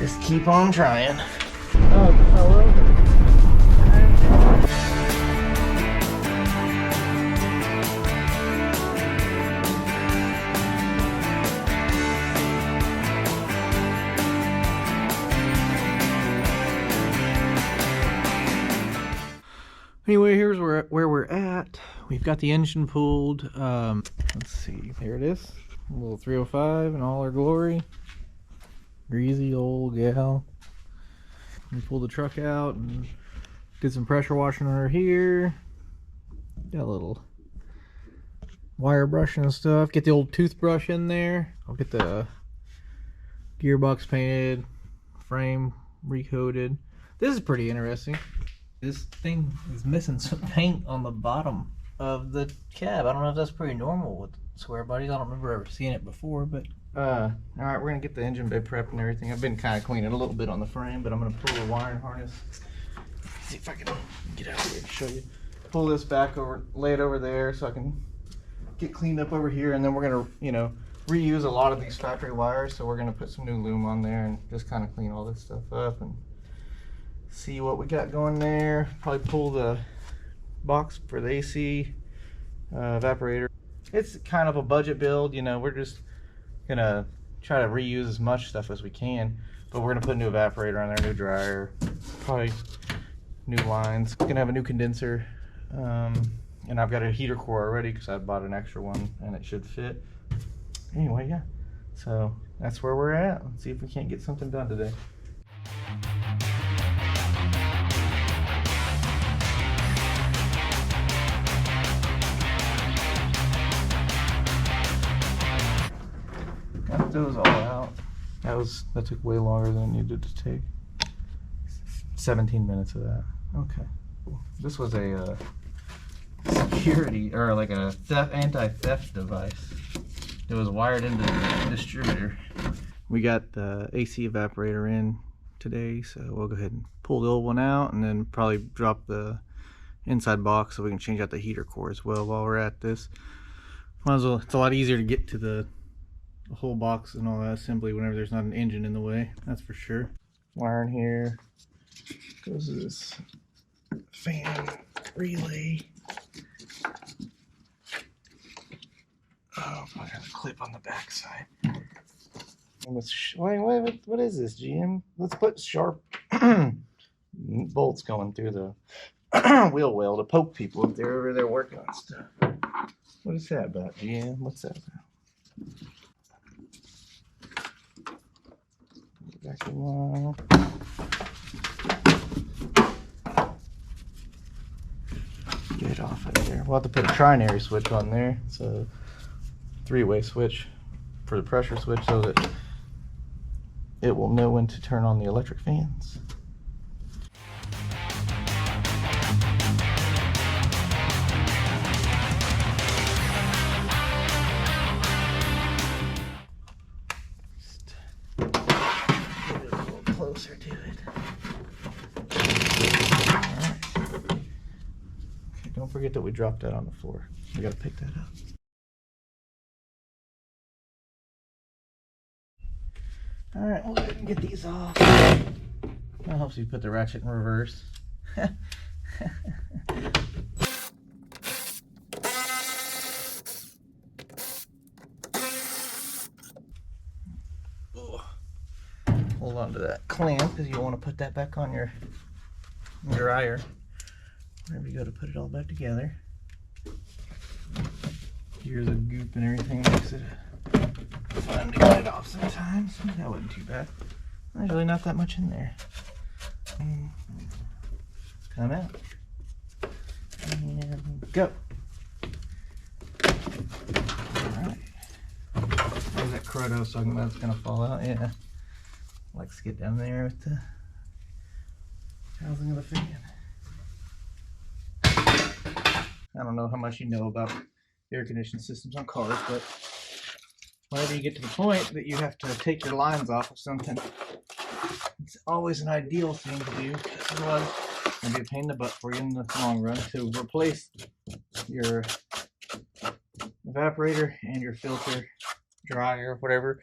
Just keep on trying. Oh, it fell over. Anyway, here's where we're at. We've got the engine pulled. Let's see. There it is. A little 305 in all her glory. Greasy old gal. We pulled the truck out and did some pressure washing on her here. Got a little wire brushing and stuff. Get the old toothbrush in there. I'll get the gearbox painted, frame recoated. This is pretty interesting. This thing is missing some paint on the bottom of the cab. I don't know if that's pretty normal with Squarebodies. I don't remember ever seeing it before, but alright, we're gonna get the engine bay prepped and everything. I've been kind of cleaning a little bit on the frame, but I'm gonna pull the wiring harness. See if I can get out here and show you. Pull this back over, lay it over there so I can get cleaned up over here, and then we're gonna, you know, reuse a lot of these factory wires. So we're gonna put some new loom on there and just kind of clean all this stuff up and see what we got going there. Probably pull the box for the AC evaporator. It's kind of a budget build, you know. We're just gonna try to reuse as much stuff as we can, but we're gonna put a new evaporator on there, new dryer, probably new lines. We're gonna have a new condenser, and I've got a heater core already because I bought an extra one and it should fit. Anyway, yeah, so that's where we're at. Let's see if we can't get something done today. Got those all out. That took way longer than it needed to take. 17 minutes of that. Okay. This was a security, or like a anti-theft device. It was wired into the distributor. We got the AC evaporator in today, so we'll go ahead and pull the old one out and then probably drop the inside box so we can change out the heater core as well while we're at this. Might as well, it's a lot easier to get to the whole box and all that assembly whenever there's not an engine in the way, that's for sure. Wiring here goes to this fan relay. Oh, I got a clip on the back side. What is this, GM? Let's put sharp bolts going through the wheel well to poke people if they're over there working on stuff. What is that about, GM? What's that about? Back in line. Get off of there. We'll have to put a trinary switch on there. It's a three-way switch for the pressure switch so that it will know when to turn on the electric fans. Closer to it. Alright. Okay, don't forget that we dropped that on the floor. We gotta pick that up. Alright, we'll go ahead and get these off. That helps you put the ratchet in reverse. Hold on to that clamp because you want to put that back on your dryer whenever you go to put it all back together. Here's the goop and everything makes it fun to get it off sometimes. That wasn't too bad. There's really not that much in there. Come out. And go. Alright. There's that crud I was talking about. It's going to fall out. Yeah. Likes to get down there with the housing of the fan. I don't know how much you know about air conditioning systems on cars, but whenever you get to the point that you have to take your lines off of something, it's always an ideal thing to do, because otherwise it's going to be a pain in the butt for you in the long run to replace your evaporator and your filter, dryer, whatever.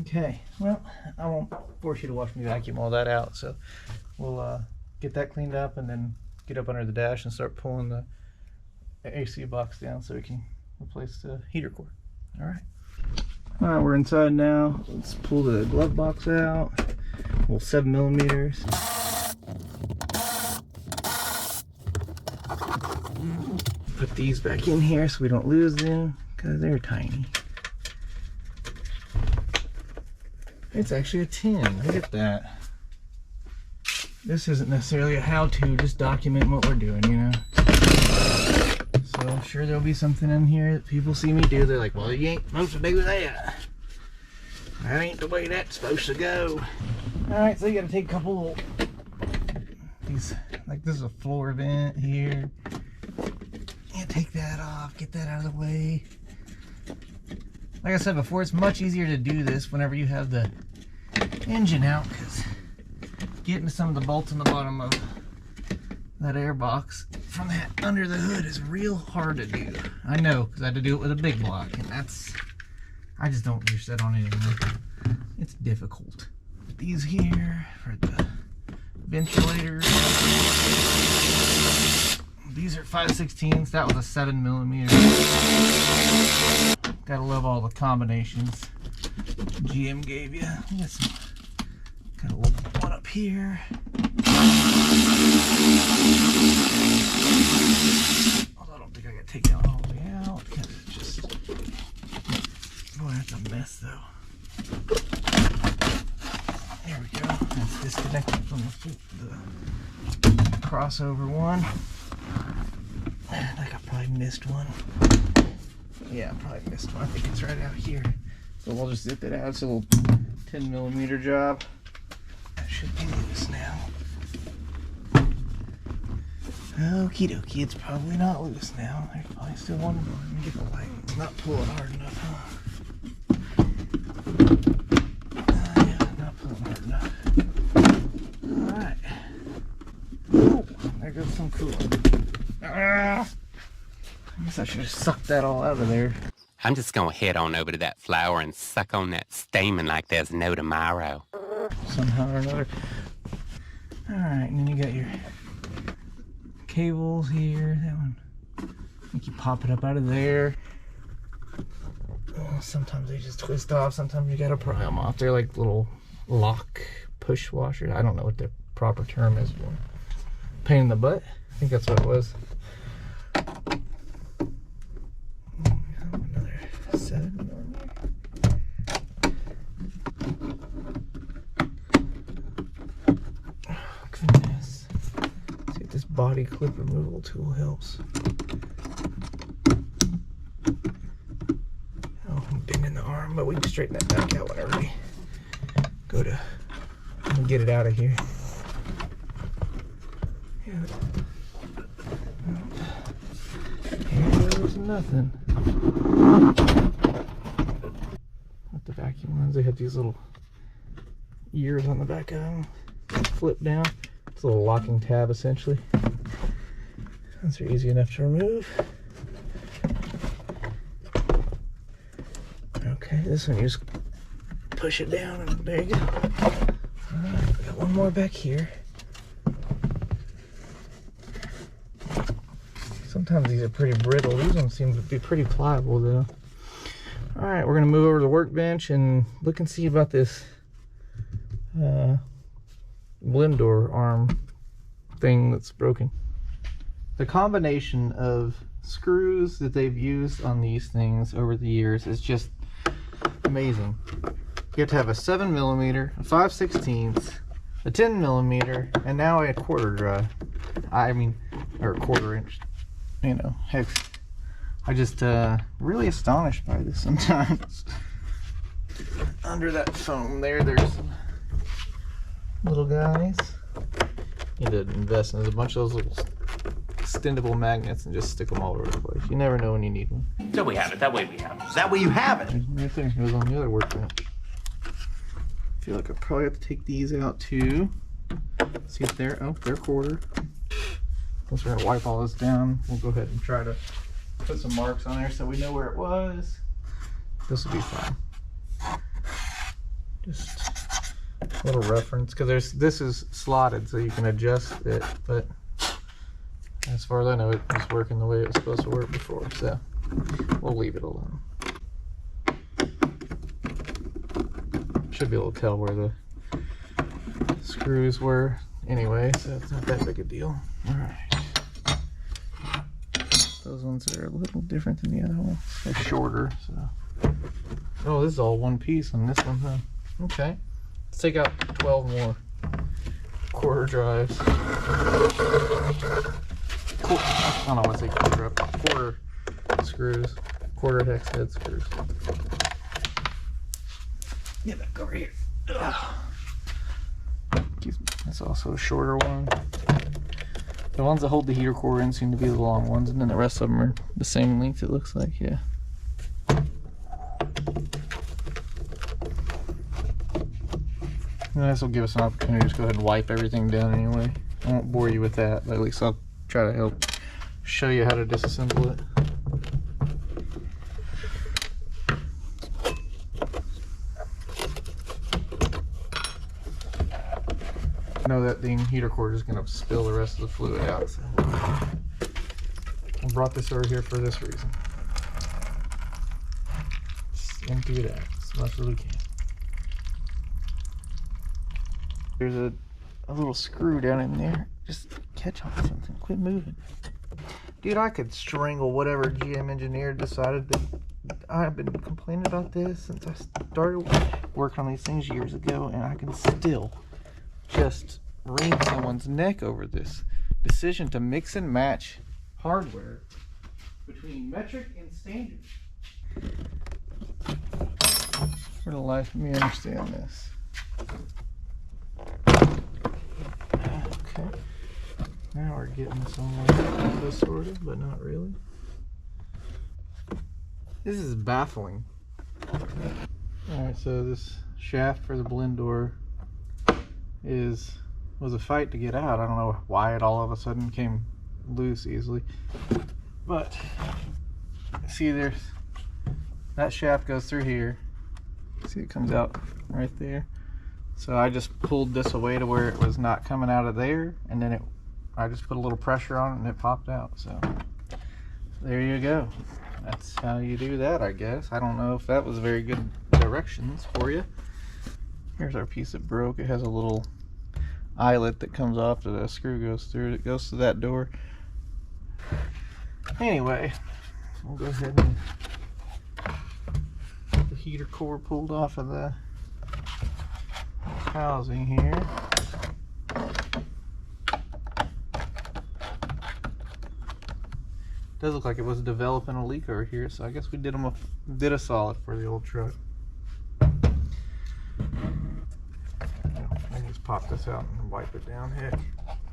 Okay, well, I won't force you to watch me vacuum all that out, so we'll get that cleaned up and then get up under the dash and start pulling the AC box down so we can replace the heater core. Alright, we're inside now. Let's pull the glove box out. Well, 7mm. Put these back in here so we don't lose them because they're tiny. It's actually a 10. Look at that. This isn't necessarily a how-to, just document what we're doing, you know. So I'm sure there'll be something in here that people see me do. They're like, well, you ain't supposed to do that. That ain't the way that's supposed to go. Alright, so you gotta take a couple these, like this is a floor vent here. Yeah, take that off, get that out of the way. Like I said before, it's much easier to do this whenever you have the engine out, because getting some of the bolts on the bottom of that air box from that under the hood is real hard to do. I know, because I had to do it with a big block, and that's, I just don't use that on anymore. It's difficult. These here for the ventilators. These are 5/16. That was a 7mm. Gotta love all the combinations GM gave you. Got a little one up here. Although I don't think I gotta take that all the way out because it's just, boy, that's a mess though. There we go. That's disconnected from the crossover one. I think I probably missed one. Yeah, I probably missed one. I think it's right out here. So we'll just zip it out. It's a little 10mm job. That should be loose now. Okie dokie, it's probably not loose now. There's probably still one more. Let me get the light. It's not pulling hard enough, huh? Yeah, not pulling hard enough. Alright. Oh, there goes some coolant. I guess I should have sucked that all out of there. I'm just gonna head on over to that flower and suck on that stamen like there's no tomorrow. Somehow or another. Alright, and then you got your cables here. That one, I think you pop it up out of there. Oh, sometimes they just twist off. Sometimes you gotta pry them off. They're like little lock push washers. I don't know what the proper term is for them. Pain in the butt. I think that's what it was. Another 7mm. Oh, goodness. Let's see if this body clip removal tool helps. Oh, I'm bending the arm, but we can straighten that back out whenever we go to get it out of here. Yeah. Here goes nothing. With the vacuum ones, they have these little ears on the back of them. Flip down. It's a little locking tab essentially. Those are easy enough to remove. Okay, this one you just push it down and there you go. Alright, got one more back here. Sometimes these are pretty brittle. These ones seem to be pretty pliable though. Alright, we're going to move over to the workbench and look and see about this blend door arm thing that's broken. The combination of screws that they've used on these things over the years is just amazing. You have to have a 7mm, a 5/16, a 10mm, and now a quarter drive. Or a quarter-inch. You know, heck, I just really astonished by this sometimes. Under that foam there's some little guys. You need to invest in a bunch of those little extendable magnets and just stick them all over the place. You never know when you need one. So we have it. That way we have it. Is that where you have it? There's one right there. It was on the other workbench. I feel like I probably have to take these out too. See if they're quarter. Once we're gonna wipe all this down, we'll go ahead and try to put some marks on there so we know where it was. This will be fine. Just a little reference, because this is slotted so you can adjust it, but as far as I know, it was working the way it was supposed to work before, so we'll leave it alone. Should be able to tell where the screws were anyway, so it's not that big a deal. Alright. Those ones are a little different than the other ones. They're shorter, so. Oh, this is all one piece on this one, huh? Okay. Let's take out 12 more quarter drives. I don't know what to say quarter screws. Quarter hex head screws. Get back over here. That's also a shorter one. The ones that hold the heater core in seem to be the long ones, and then the rest of them are the same length, it looks like, yeah. And this will give us an opportunity to just go ahead and wipe everything down anyway. I won't bore you with that, but at least I'll try to help show you how to disassemble it. I know that dang heater cord is going to spill the rest of the fluid out, so I brought this over here for this reason. Just empty it out as much as we can. There's a little screw down in there. Just catch on something. Quit moving. Dude, I could strangle whatever GM engineer decided that. I've been complaining about this since I started working on these things years ago, and I can still just wring someone's neck over this decision to mix and match hardware between metric and standard. For the life of me, understand this. Okay, now we're getting somewhere, sort of, but not really. This is baffling. Alright, so this shaft for the blend door was a fight to get out. I don't know why it all of a sudden came loose easily, but see, there's that shaft goes through here. See, it comes out right there. So I just pulled this away to where it was not coming out of there, and then I just put a little pressure on it and it popped out. So there you go. That's how you do that, I guess. I don't know if that was very good directions for you. Here's our piece that broke. It has a little eyelet that comes off that a screw goes through. It goes to that door. Anyway, we'll go ahead and get the heater core pulled off of the housing here. Does look like it was developing a leak over here, so I guess we did a solid for the old truck. I can just pop this out and wipe it down. Heck,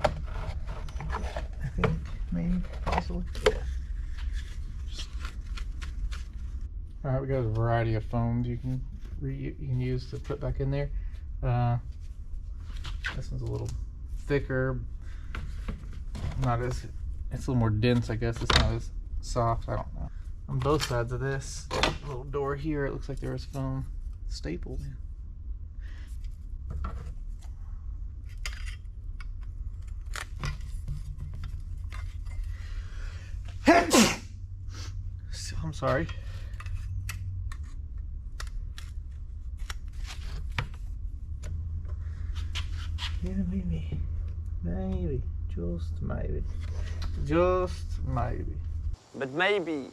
I think maybe possibly. Yeah. All right, we got a variety of foams you can use to put back in there. This one's a little thicker, it's a little more dense, I guess. It's not as soft, I don't know. On both sides of this little door here, it looks like there was foam stapled in. I'm sorry. Yeah, maybe. Maybe. Just maybe. Just maybe. But maybe.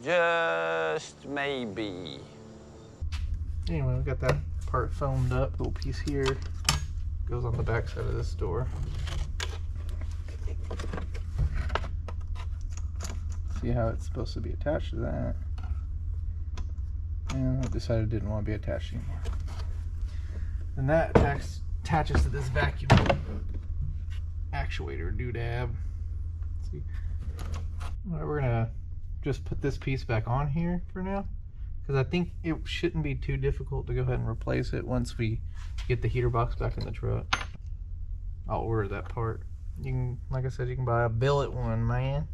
Just maybe. Anyway, we got that part foamed up. Little piece here goes on the back side of this door. See how it's supposed to be attached to that. And I decided it didn't want to be attached anymore. And that attaches to this vacuum actuator doodad. See? Well, we're gonna just put this piece back on here for now, because I think it shouldn't be too difficult to go ahead and replace it once we get the heater box back in the truck. I'll order that part. You can, like I said, you can buy a billet one, man,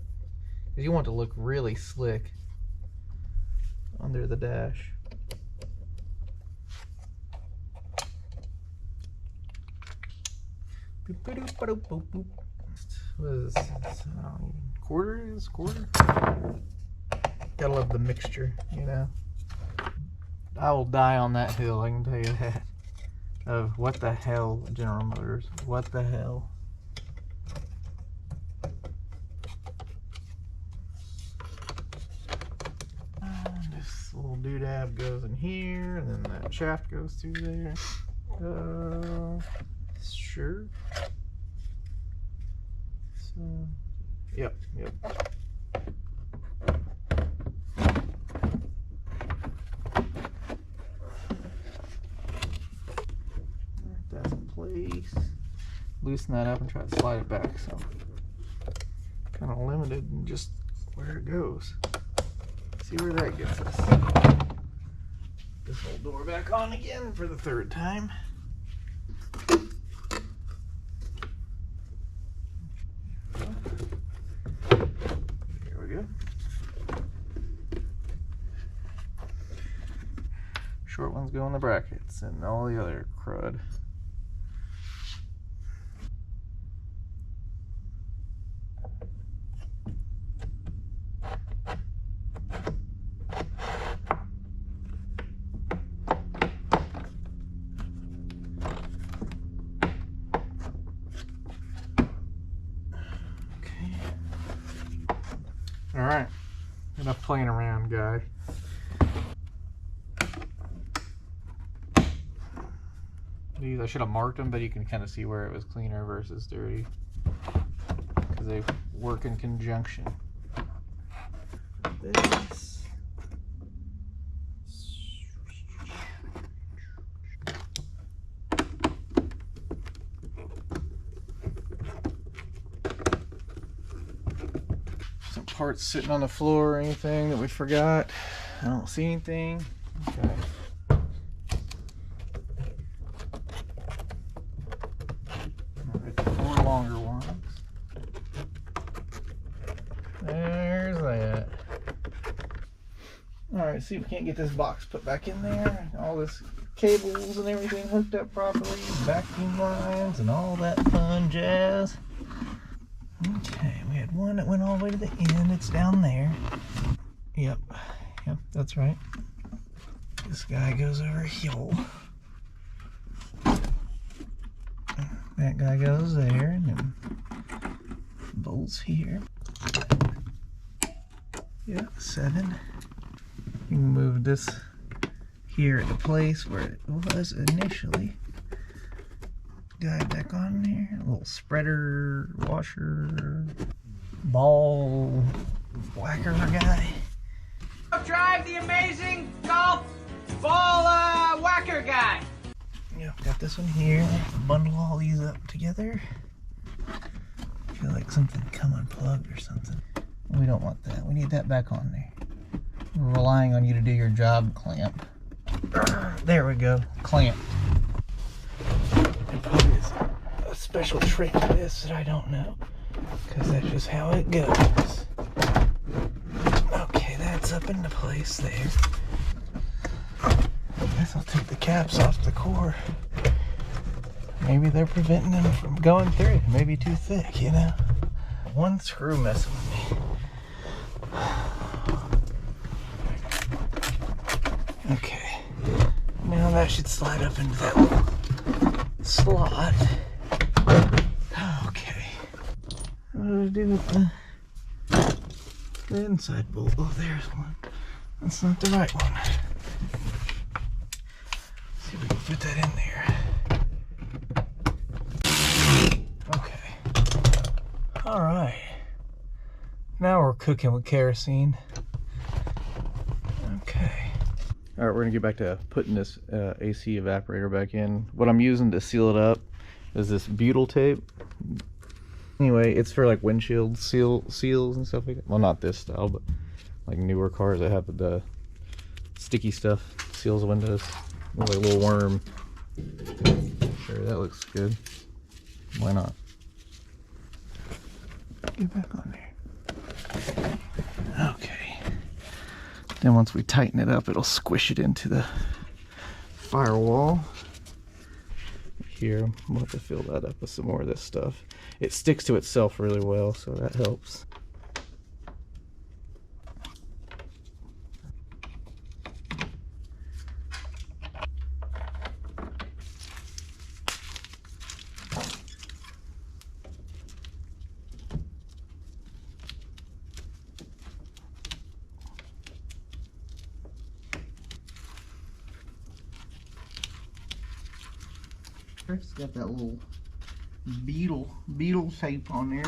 because you want it to look really slick under the dash. What is this? Quarter is quarter? Gotta love the mixture, you know. I will die on that hill, I can tell you that. Of what the hell, General Motors? What the hell? This little doodad goes in here, and then that shaft goes through there. Sure. So, yep. That's in place. Loosen that up and try to slide it back. So, kind of limited in just where it goes. See where that gets us. This whole door back on again for the third time. There we go. Short ones go in the brackets and all the other crud. Alright, enough playing around, guy. These, I should have marked them, but you can kind of see where it was cleaner versus dirty. Because they work in conjunction. This. Parts sitting on the floor or anything that we forgot. I don't see anything. Okay. Alright, the 4 longer ones. There's that. Alright, see if we can't get this box put back in there. All this cables and everything hooked up properly. Vacuum lines and all that fun jazz. Okay, we had one that went all the way to the end. It's down there. Yep, that's right. This guy goes over here. That guy goes there, and then bolts here. Yep, 7. You can move this here into place where it was initially. Guy back on there, a little spreader, washer, ball whacker guy. Drive the amazing golf ball whacker guy. Yep, got this one here. Bundle all these up together. I feel like something come unplugged or something. We don't want that. We need that back on there. We're relying on you to do your job, clamp. There we go, clamp. Probably is a special trick to this that I don't know, because that's just how it goes. Okay, that's up into place there. I guess I'll take the caps off the core. Maybe they're preventing them from going through. Maybe too thick, you know. One screw messing with me. Okay, now that should slide up into that little slot. Okay. What do I do with the inside bolt? Oh, there's one. That's not the right one. Let's see if we can fit that in there. Okay. Alright. Now we're cooking with kerosene. Okay. Alright, we're gonna get back to putting this AC evaporator back in. What I'm using to seal it up is this butyl tape. Anyway, it's for like windshield seals and stuff like that. Well, not this style, but like newer cars that have the sticky stuff, seals the windows. Looks like a little worm. Sure, that looks good. Why not? Get back on there. Okay. Then once we tighten it up, it'll squish it into the firewall. here. We'll have to fill that up with some more of this stuff. It sticks to itself really well, so that helps. It's got that little beetle tape on there.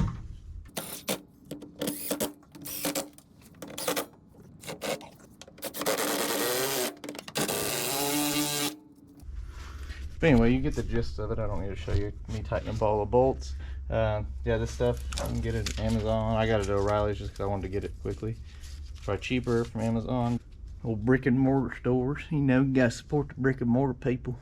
But anyway, you get the gist of it. I don't need to show you me tightening up all the bolts. Yeah, this stuff you can get it at Amazon. I got it at O'Reilly's just because I wanted to get it quickly. It's probably cheaper from Amazon. Old brick and mortar stores, you know, you gotta support the brick and mortar people.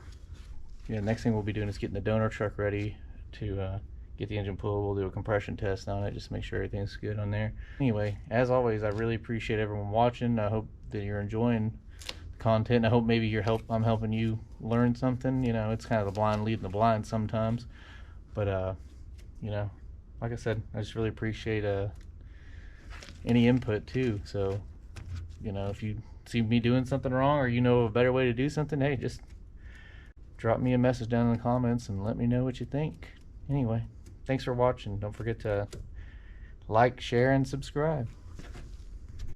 Yeah, next thing we'll be doing is getting the donor truck ready to get the engine pulled. We'll do a compression test on it, just to make sure everything's good on there. Anyway, as always, I really appreciate everyone watching. I hope that you're enjoying the content. I hope maybe I'm helping you learn something. You know, it's kind of the blind leading the blind sometimes. But, you know, like I said, I just really appreciate any input too. So, you know, if you see me doing something wrong or you know a better way to do something, hey, just drop me a message down in the comments and let me know what you think. Anyway, thanks for watching. Don't forget to like, share, and subscribe.